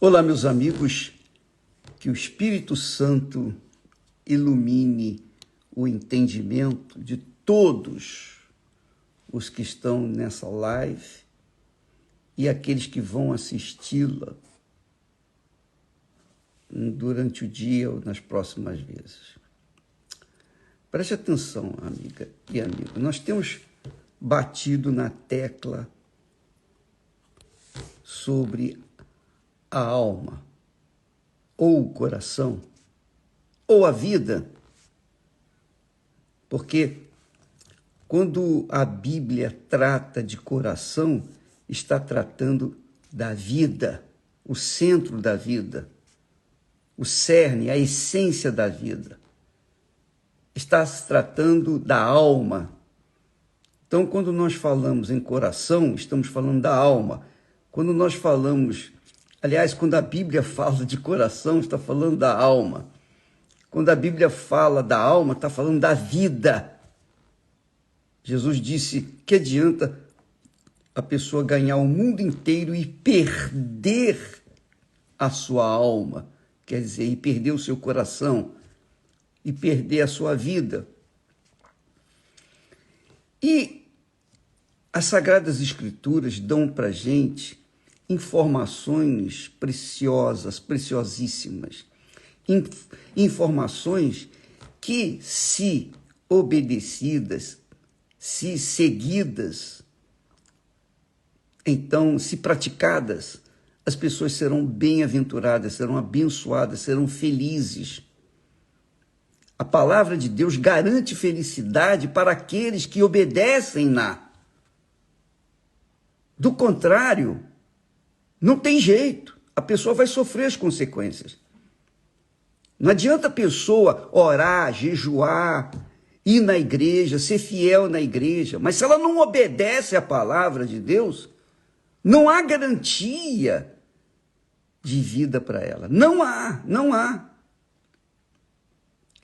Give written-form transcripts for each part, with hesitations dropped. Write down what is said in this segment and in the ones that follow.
Olá, meus amigos, que o Espírito Santo ilumine o entendimento de todos os que estão nessa live e aqueles que vão assisti-la durante o dia ou nas próximas vezes. Preste atenção, amiga e amigo. Nós temos batido na tecla sobre a alma, ou o coração, ou a vida, porque quando a Bíblia trata de coração, está tratando da vida, o centro da vida, o cerne, a essência da vida. Está se tratando da alma. Então, quando nós falamos em coração, estamos falando da alma. Quando nós falamos, aliás, quando a Bíblia fala de coração, está falando da alma. Quando a Bíblia fala da alma, está falando da vida. Jesus disse que adianta a pessoa ganhar o mundo inteiro e perder a sua alma, quer dizer, e perder o seu coração, e perder a sua vida. E as Sagradas Escrituras dão para a gente informações preciosas, preciosíssimas, informações que, se obedecidas, se seguidas, então, se praticadas, as pessoas serão bem-aventuradas, serão abençoadas, serão felizes. A palavra de Deus garante felicidade para aqueles que obedecem-na. Do contrário, não tem jeito, a pessoa vai sofrer as consequências. Não adianta a pessoa orar, jejuar, ir na igreja, ser fiel na igreja, mas se ela não obedece à palavra de Deus, não há garantia de vida para ela. Não há.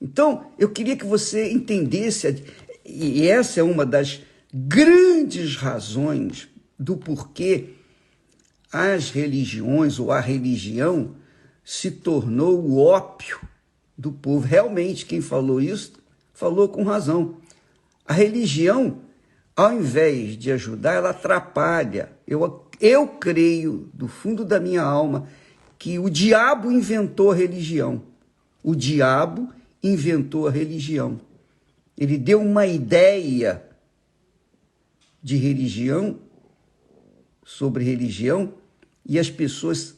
Então, eu queria que você entendesse, e essa é uma das grandes razões do porquê as religiões ou a religião se tornou o ópio do povo. Realmente, quem falou isso, falou com razão. A religião, ao invés de ajudar, ela atrapalha. Eu creio, do fundo da minha alma, que o diabo inventou a religião. O diabo inventou a religião. Ele deu uma ideia de religião, sobre religião, e as pessoas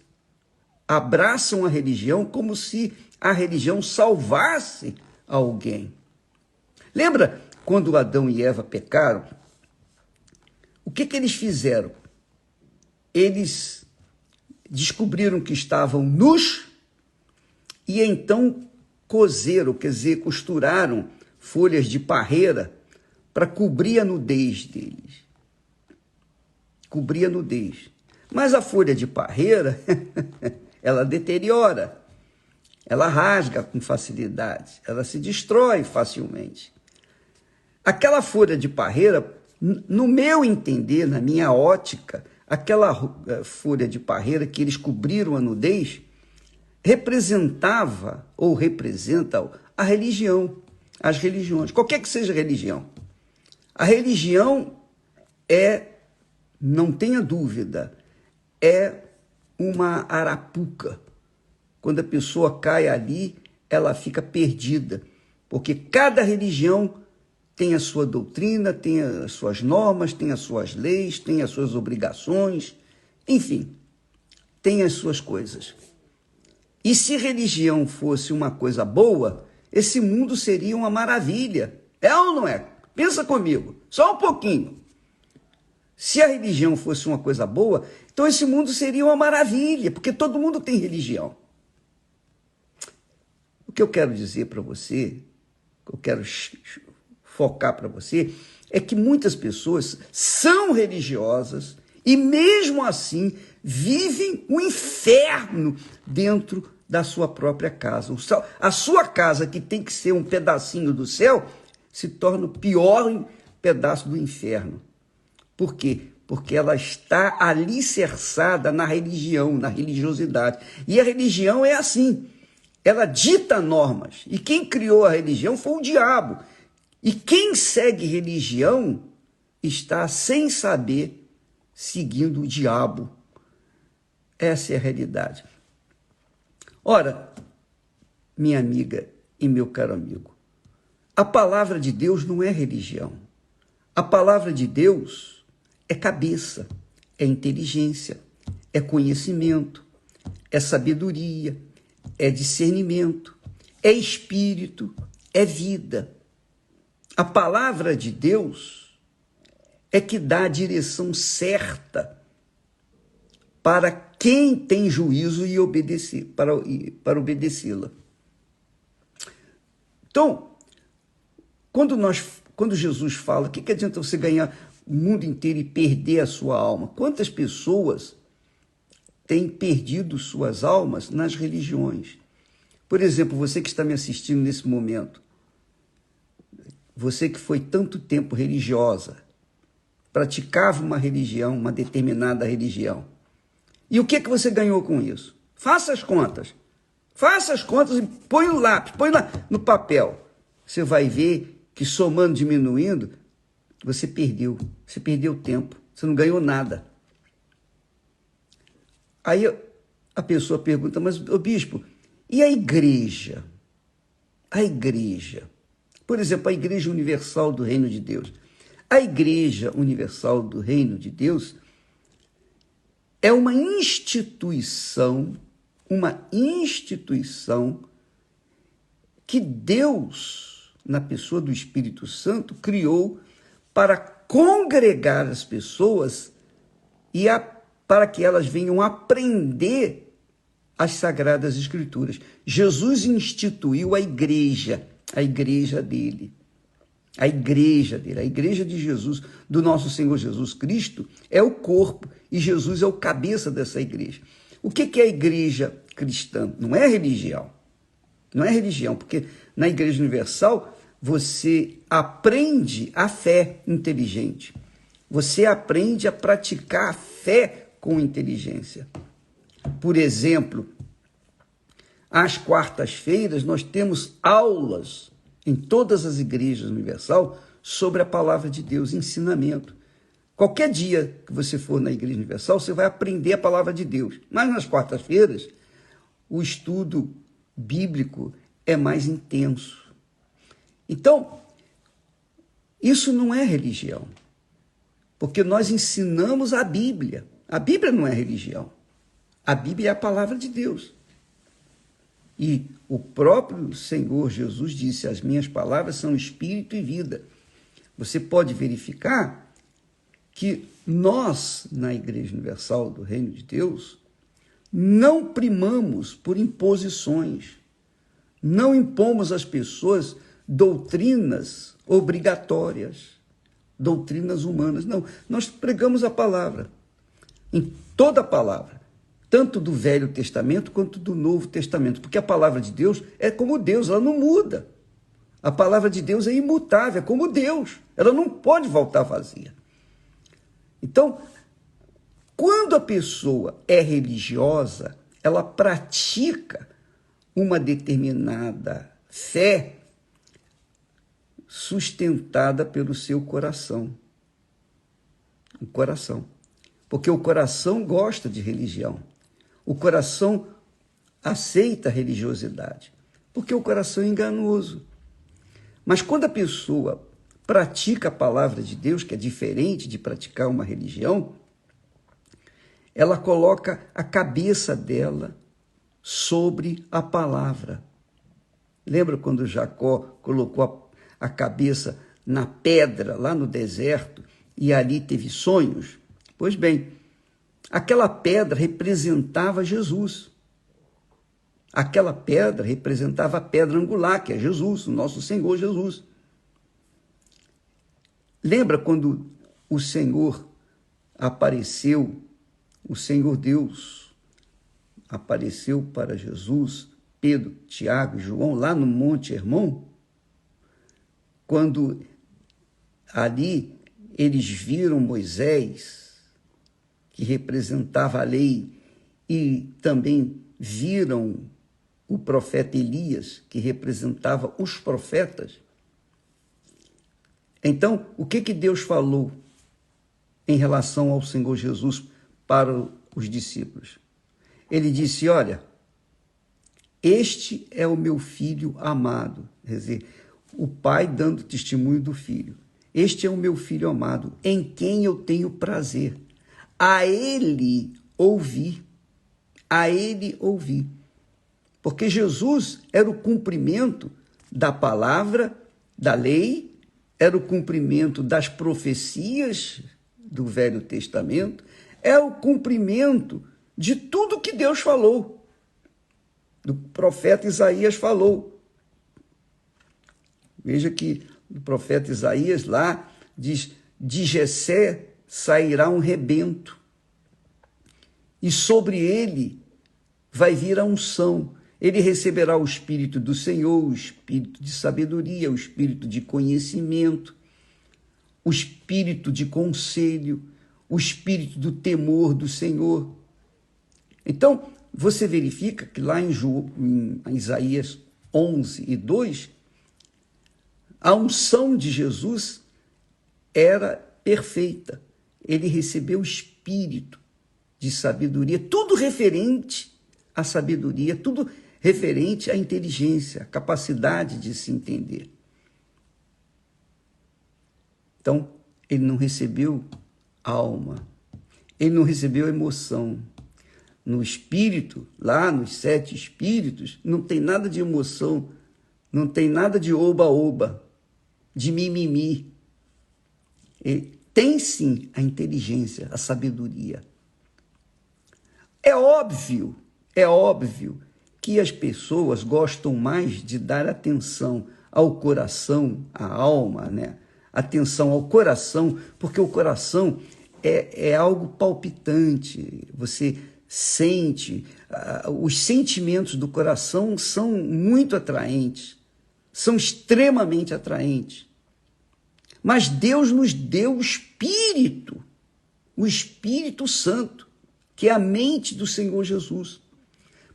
abraçam a religião como se a religião salvasse alguém. Lembra quando Adão e Eva pecaram? O que eles fizeram? Eles descobriram que estavam nus e então coseram, quer dizer, costuraram folhas de parreira para cobrir a nudez deles. Cobrir a nudez. Mas a folha de parreira, ela deteriora, ela rasga com facilidade, ela se destrói facilmente. Aquela folha de parreira, no meu entender, na minha ótica, aquela folha de parreira que eles cobriram a nudez, representava ou representa a religião, as religiões, qualquer que seja a religião. A religião não tenha dúvida, é uma arapuca. Quando a pessoa cai ali, ela fica perdida, porque cada religião tem a sua doutrina, tem as suas normas, tem as suas leis, tem as suas obrigações, enfim, tem as suas coisas. E se religião fosse uma coisa boa, esse mundo seria uma maravilha. É ou não é? Pensa comigo, só um pouquinho. Se a religião fosse uma coisa boa, então esse mundo seria uma maravilha, porque todo mundo tem religião. O que eu quero dizer para você, o que eu quero focar para você, é que muitas pessoas são religiosas e mesmo assim vivem um inferno dentro da sua própria casa. A sua casa, que tem que ser um pedacinho do céu, se torna o pior pedaço do inferno. Por quê? porque ela está alicerçada na religião, na religiosidade. E a religião é assim, ela dita normas. E quem criou a religião foi o diabo. E quem segue religião está, sem saber, seguindo o diabo. Essa é a realidade. Ora, minha amiga e meu caro amigo, a palavra de Deus não é religião. A palavra de Deus é cabeça, é inteligência, é conhecimento, é sabedoria, é discernimento, é espírito, é vida. A palavra de Deus é que dá a direção certa para quem tem juízo e obedecer, para obedecê-la. Então, quando Jesus fala, o que adianta você ganhar o mundo inteiro e perder a sua alma? Quantas pessoas têm perdido suas almas nas religiões? Por exemplo, você que está me assistindo nesse momento, você que foi tanto tempo religiosa, praticava uma religião, uma determinada religião. E o que você ganhou com isso? Faça as contas. Faça as contas e põe no lápis, põe no papel. Você vai ver que somando, diminuindo, você perdeu tempo, você não ganhou nada. Aí a pessoa pergunta, mas, ô bispo, e a igreja? A igreja. Por exemplo, a Igreja Universal do Reino de Deus. A Igreja Universal do Reino de Deus é uma instituição que Deus, na pessoa do Espírito Santo, criou para congregar as pessoas e para que elas venham aprender as Sagradas Escrituras. Jesus instituiu a igreja dele. A igreja de Jesus, do nosso Senhor Jesus Cristo, é o corpo e Jesus é o cabeça dessa igreja. O que é a igreja cristã? Não é religião. Não é religião, porque na Igreja Universal você aprende a fé inteligente. Você aprende a praticar a fé com inteligência. Por exemplo, às quartas-feiras nós temos aulas em todas as igrejas universal sobre a palavra de Deus, ensinamento. Qualquer dia que você for na Igreja Universal, você vai aprender a palavra de Deus. Mas nas quartas-feiras, o estudo bíblico é mais intenso. Então, isso não é religião, porque nós ensinamos a Bíblia. A Bíblia não é religião. A Bíblia é a palavra de Deus. E o próprio Senhor Jesus disse, as minhas palavras são espírito e vida. Você pode verificar que nós, na Igreja Universal do Reino de Deus, não primamos por imposições, não impomos às pessoas doutrinas obrigatórias, doutrinas humanas. Não, nós pregamos a palavra, em toda a palavra, tanto do Velho Testamento quanto do Novo Testamento, porque a palavra de Deus é como Deus, ela não muda. A palavra de Deus é imutável, é como Deus, ela não pode voltar vazia. Então, quando a pessoa é religiosa, ela pratica uma determinada fé sustentada pelo seu coração. O coração. Porque o coração gosta de religião. O coração aceita a religiosidade. Porque o coração é enganoso. Mas quando a pessoa pratica a palavra de Deus, que é diferente de praticar uma religião, ela coloca a cabeça dela sobre a palavra. Lembra quando Jacó colocou a cabeça na pedra, lá no deserto, e ali teve sonhos? Pois bem, aquela pedra representava Jesus. Aquela pedra representava a pedra angular, que é Jesus, o nosso Senhor Jesus. Lembra quando o Senhor apareceu, o Senhor Deus apareceu para Jesus, Pedro, Tiago e João, lá no Monte Hermon? Quando ali eles viram Moisés que representava a lei, e também viram o profeta Elias, que representava os profetas. Então, o que Deus falou em relação ao Senhor Jesus para os discípulos? Ele disse, olha, este é o meu filho amado. Quer dizer, o pai dando testemunho do filho. Este é o meu filho amado, em quem eu tenho prazer. A ele ouvi. A ele ouvi. Porque Jesus era o cumprimento da palavra, da lei, era o cumprimento das profecias do Velho Testamento, é o cumprimento de tudo que Deus falou, do profeta Isaías falou. Veja que o profeta Isaías lá diz, de Jessé sairá um rebento, e sobre ele vai vir a unção. Ele receberá o Espírito do Senhor, o Espírito de sabedoria, o Espírito de conhecimento, o Espírito de conselho, o Espírito do temor do Senhor. Então, você verifica que lá em Isaías 11:2, a unção de Jesus era perfeita. Ele recebeu o Espírito de sabedoria, tudo referente à sabedoria, tudo referente à inteligência, à capacidade de se entender. Então, ele não recebeu alma, ele não recebeu emoção. No espírito, lá nos 7 espíritos, não tem nada de emoção, não tem nada de oba-oba, de mimimi. Tem sim a inteligência, a sabedoria. É óbvio que as pessoas gostam mais de dar atenção ao coração, à alma, né? Atenção ao coração, porque o coração é algo palpitante, você sente, os sentimentos do coração são muito atraentes, são extremamente atraentes. Mas Deus nos deu o Espírito Santo, que é a mente do Senhor Jesus,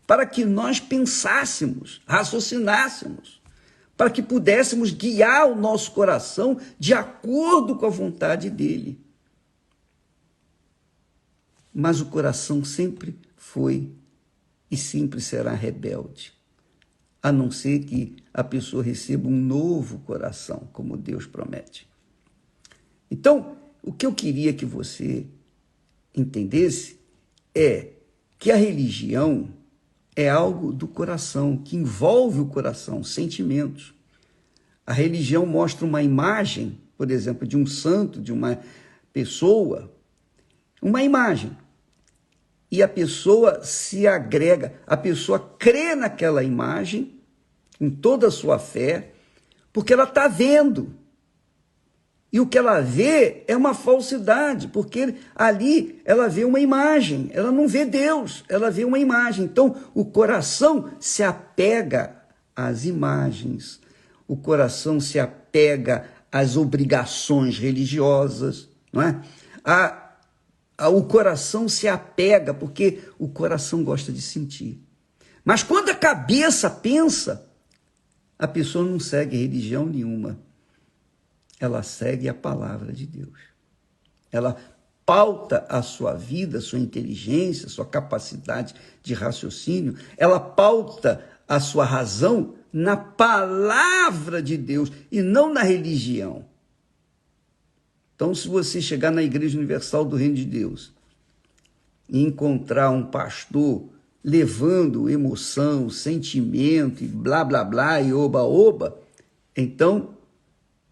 para que nós pensássemos, raciocinássemos, para que pudéssemos guiar o nosso coração de acordo com a vontade dele. Mas o coração sempre foi e sempre será rebelde, a não ser que a pessoa receba um novo coração, como Deus promete. Então, o que eu queria que você entendesse é que a religião é algo do coração, que envolve o coração, sentimentos. A religião mostra uma imagem, por exemplo, de um santo, de uma pessoa, uma imagem. E a pessoa se agrega, a pessoa crê naquela imagem, com toda a sua fé, porque ela está vendo. E o que ela vê é uma falsidade, porque ali ela vê uma imagem, ela não vê Deus, ela vê uma imagem. Então, o coração se apega às imagens, o coração se apega às obrigações religiosas, não é? O coração se apega, porque o coração gosta de sentir. Mas quando a cabeça pensa, a pessoa não segue religião nenhuma. Ela segue a palavra de Deus. Ela pauta a sua vida, a sua inteligência, a sua capacidade de raciocínio. Ela pauta a sua razão na palavra de Deus e não na religião. Então, se você chegar na Igreja Universal do Reino de Deus e encontrar um pastor levando emoção, sentimento e blá, blá, blá e oba, oba, então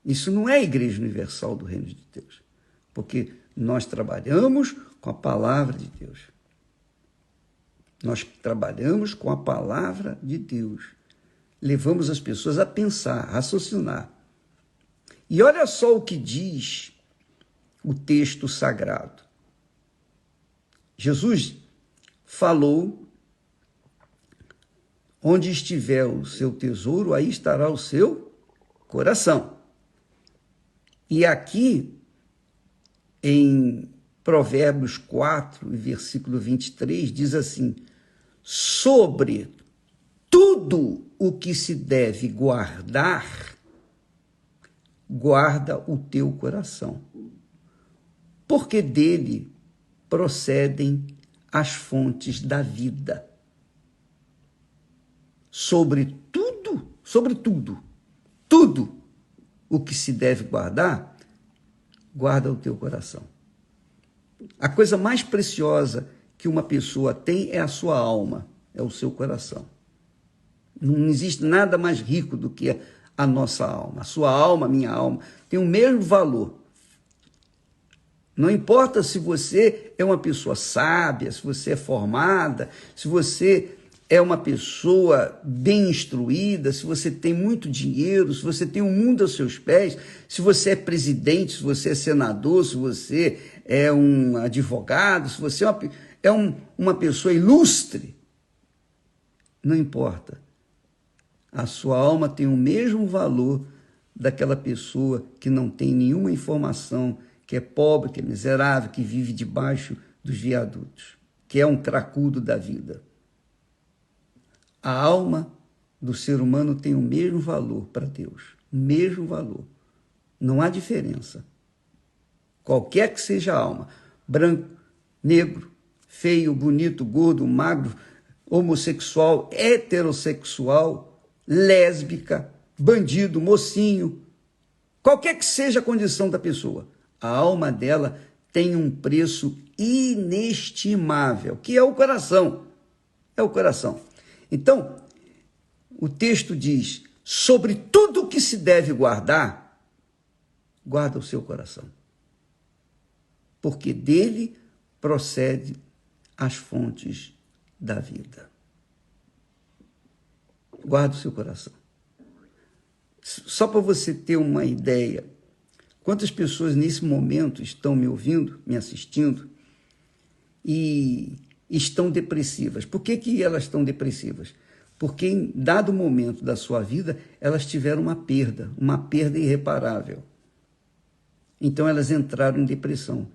isso não é a Igreja Universal do Reino de Deus, porque nós trabalhamos com a palavra de Deus. Nós trabalhamos com a palavra de Deus. Levamos as pessoas a pensar, a raciocinar. E olha só o que diz o texto sagrado. Jesus falou, onde estiver o seu tesouro, aí estará o seu coração. E aqui, em Provérbios 4, versículo 23, diz assim: sobre tudo o que se deve guardar, guarda o teu coração, porque dele procedem as fontes da vida. Sobre tudo, tudo o que se deve guardar, guarda o teu coração. A coisa mais preciosa que uma pessoa tem é a sua alma, é o seu coração. Não existe nada mais rico do que a nossa alma. A sua alma, a minha alma, tem o mesmo valor. Não importa se você é uma pessoa sábia, se você é formada, se você é uma pessoa bem instruída, se você tem muito dinheiro, se você tem o mundo aos seus pés, se você é presidente, se você é senador, se você é um advogado, se você é uma pessoa ilustre. Não importa. A sua alma tem o mesmo valor daquela pessoa que não tem nenhuma informação, que é pobre, que é miserável, que vive debaixo dos viadutos, que é um cracudo da vida. A alma do ser humano tem o mesmo valor para Deus, o mesmo valor. Não há diferença. Qualquer que seja a alma, branco, negro, feio, bonito, gordo, magro, homossexual, heterossexual, lésbica, bandido, mocinho, qualquer que seja a condição da pessoa, a alma dela tem um preço inestimável, que é o coração. É o coração. Então, o texto diz: sobre tudo que se deve guardar, guarda o seu coração, porque dele procede as fontes da vida. Guarda o seu coração. Só para você ter uma ideia, quantas pessoas nesse momento estão me ouvindo, me assistindo, e estão depressivas. Por que elas estão depressivas? Porque em dado momento da sua vida, elas tiveram uma perda irreparável. Então elas entraram em depressão.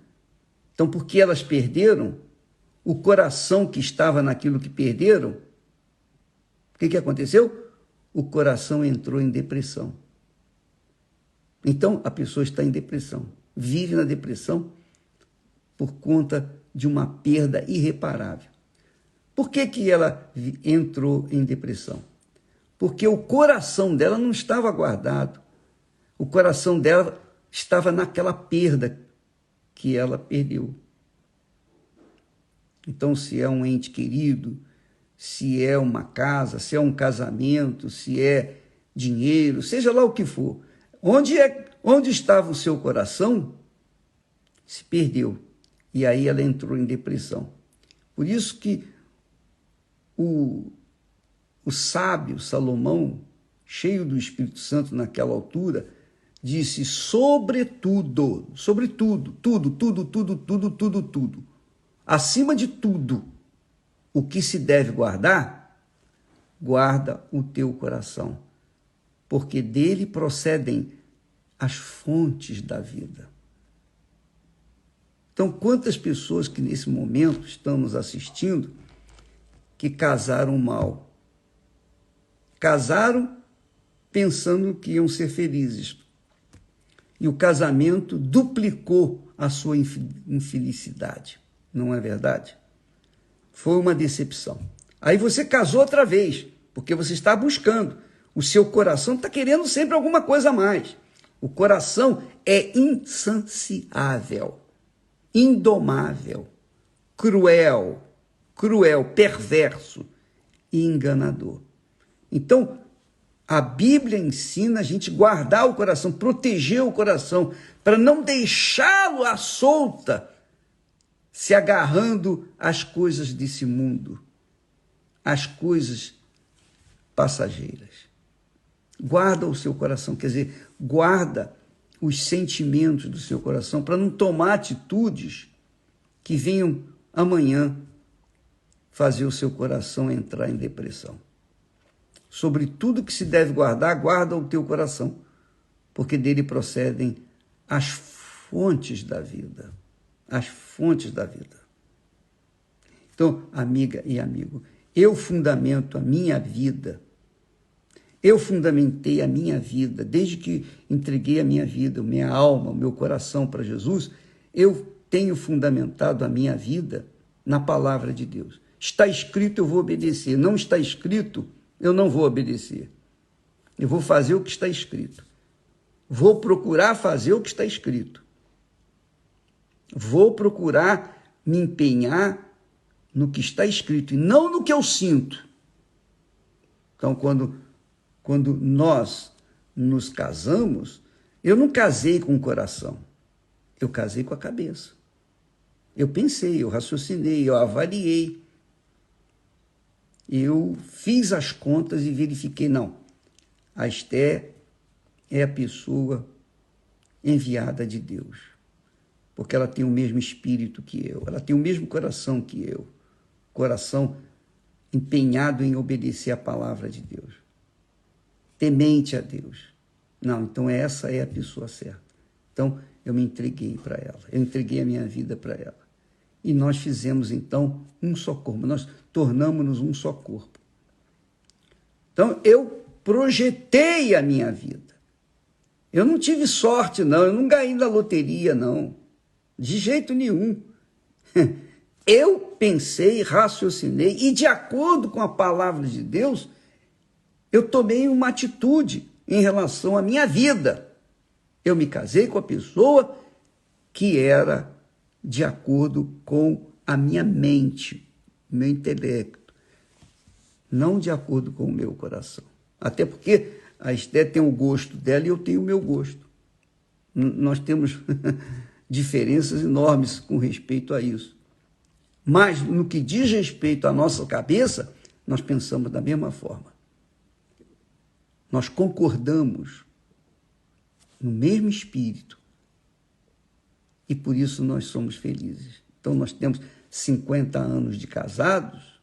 Então, porque elas perderam, o coração que estava naquilo que perderam, o que aconteceu? O coração entrou em depressão. Então, a pessoa está em depressão, vive na depressão por conta de uma perda irreparável. Por que ela entrou em depressão? Porque o coração dela não estava guardado. O coração dela estava naquela perda que ela perdeu. Então, se é um ente querido, se é uma casa, se é um casamento, se é dinheiro, seja lá o que for, onde estava o seu coração, se perdeu. E aí ela entrou em depressão. Por isso que o sábio Salomão, cheio do Espírito Santo naquela altura, disse: sobretudo, tudo, acima de tudo, o que se deve guardar, guarda o teu coração, porque dele procedem as fontes da vida. Então, quantas pessoas que nesse momento estão nos assistindo que casaram mal? Casaram pensando que iam ser felizes. E o casamento duplicou a sua infelicidade. Não é verdade? Foi uma decepção. Aí você casou outra vez, porque você está buscando. O seu coração está querendo sempre alguma coisa a mais. O coração é insaciável, indomável, cruel, perverso e enganador. Então, a Bíblia ensina a gente guardar o coração, proteger o coração, para não deixá-lo à solta, se agarrando às coisas desse mundo, às coisas passageiras. Guarda o seu coração, quer dizer, guarda os sentimentos do seu coração, para não tomar atitudes que venham amanhã fazer o seu coração entrar em depressão. Sobre tudo que se deve guardar, guarda o teu coração, porque dele procedem as fontes da vida. as fontes da vida. Então, amiga e amigo, eu fundamento a minha vida, eu fundamentei a minha vida, desde que entreguei a minha vida, minha alma, o meu coração para Jesus, eu tenho fundamentado a minha vida na palavra de Deus. Está escrito, eu vou obedecer. Não está escrito, eu não vou obedecer. Eu vou fazer o que está escrito. Vou procurar fazer o que está escrito. Vou procurar me empenhar no que está escrito e não no que eu sinto. Então, quando nós nos casamos, eu não casei com o coração, eu casei com a cabeça. Eu pensei, eu raciocinei, eu avaliei. Eu fiz as contas e verifiquei, não, a Esther é a pessoa enviada de Deus, porque ela tem o mesmo espírito que eu, ela tem o mesmo coração que eu, coração empenhado em obedecer a palavra de Deus, temente a Deus. Não, então essa é a pessoa certa. Então eu me entreguei para ela, eu entreguei a minha vida para ela. E nós fizemos então um só corpo, nós tornamos-nos um só corpo. Então eu projetei a minha vida. Eu não tive sorte, não, eu não ganhei na loteria, não, de jeito nenhum. Eu pensei, raciocinei e, de acordo com a palavra de Deus, eu tomei uma atitude em relação à minha vida. Eu me casei com a pessoa que era de acordo com a minha mente, meu intelecto, não de acordo com o meu coração. Até porque a Esther tem o gosto dela e eu tenho o meu gosto. Nós temos diferenças enormes com respeito a isso. Mas, no que diz respeito à nossa cabeça, nós pensamos da mesma forma. Nós concordamos no mesmo espírito. E por isso nós somos felizes. Então, nós temos 50 anos de casados,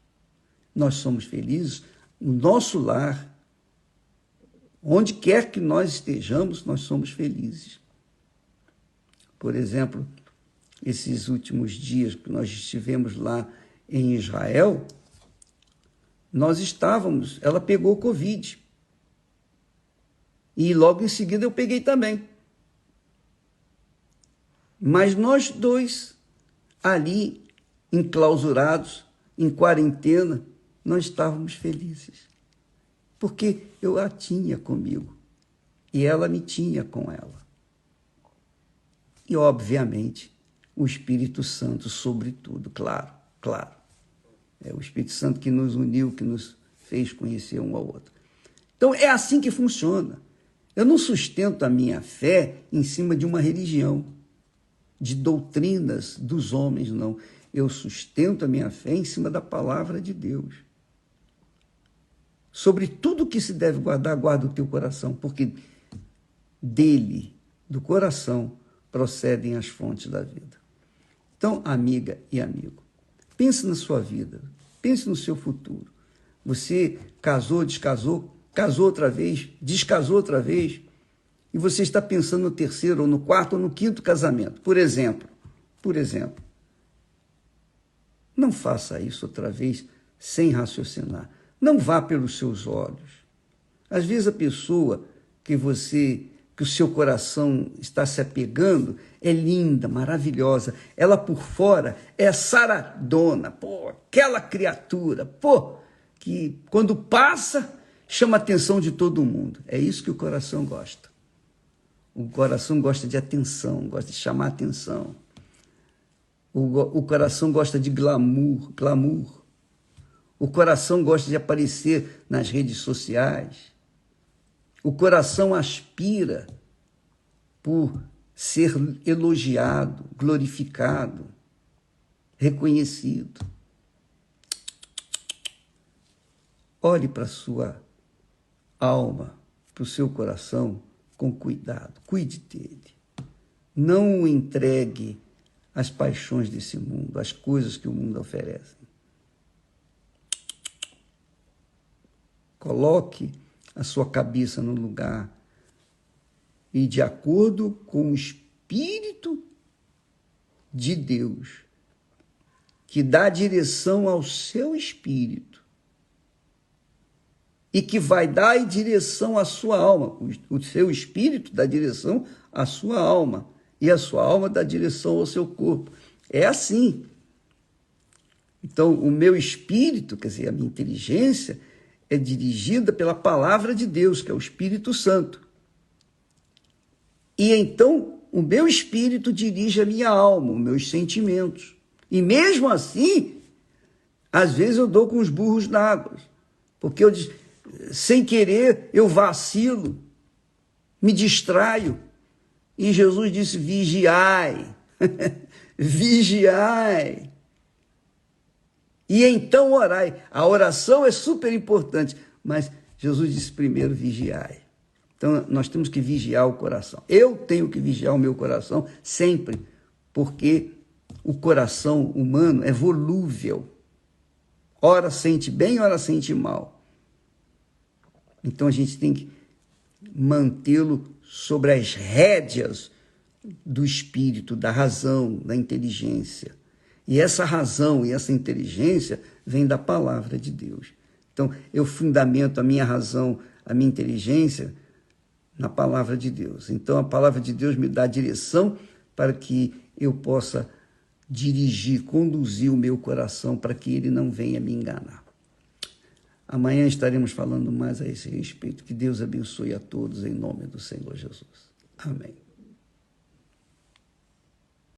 nós somos felizes, o nosso lar, onde quer que nós estejamos, nós somos felizes. Por exemplo, esses últimos dias que nós estivemos lá em Israel, ela pegou Covid. E logo em seguida eu peguei também. Mas nós dois, ali, enclausurados, em quarentena, nós estávamos felizes. Porque eu a tinha comigo e ela me tinha com ela. E, obviamente, o Espírito Santo, sobretudo, claro. É o Espírito Santo que nos uniu, que nos fez conhecer um ao outro. Então, é assim que funciona. Eu não sustento a minha fé em cima de uma religião, de doutrinas dos homens, não. Eu sustento a minha fé em cima da palavra de Deus. Sobre tudo que se deve guardar, guarda o teu coração, porque dele, do coração, procedem as fontes da vida. Então, amiga e amigo, pense na sua vida, pense no seu futuro. Você casou, descasou, casou outra vez, descasou outra vez, e você está pensando no terceiro, ou no quarto, ou no quinto casamento. Por exemplo, não faça isso outra vez sem raciocinar. Não vá pelos seus olhos. Às vezes a pessoa que o seu coração está se apegando é linda, maravilhosa. Ela por fora é saradona, aquela criatura, que quando passa chama a atenção de todo mundo. É isso que o coração gosta. O coração gosta de atenção, gosta de chamar atenção. O coração gosta de glamour. O coração gosta de aparecer nas redes sociais. O coração aspira por ser elogiado, glorificado, reconhecido. Olhe para a sua alma, para o seu coração com cuidado. Cuide dele. Não o entregue às paixões desse mundo, às coisas que o mundo oferece. Coloque a sua cabeça no lugar e, de acordo com o Espírito de Deus, que dá direção ao seu espírito e que vai dar direção à sua alma. O seu espírito dá direção à sua alma e a sua alma dá direção ao seu corpo. É assim. Então, o meu espírito, quer dizer, a minha inteligência, é dirigida pela palavra de Deus, que é o Espírito Santo. E então, o meu espírito dirige a minha alma, os meus sentimentos. E mesmo assim, às vezes eu dou com os burros na água, porque eu, sem querer, eu vacilo, me distraio. E Jesus disse, vigiai, vigiai. E então orai. A oração é super importante, mas Jesus disse primeiro, vigiai. Então, nós temos que vigiar o coração. Eu tenho que vigiar o meu coração sempre, porque o coração humano é volúvel. Ora sente bem, ora sente mal. Então, a gente tem que mantê-lo sobre as rédeas do espírito, da razão, da inteligência. E essa razão e essa inteligência vem da palavra de Deus. Então, eu fundamento a minha razão, a minha inteligência na palavra de Deus. Então, a palavra de Deus me dá direção para que eu possa dirigir, conduzir o meu coração para que ele não venha me enganar. Amanhã estaremos falando mais a esse respeito. Que Deus abençoe a todos em nome do Senhor Jesus. Amém.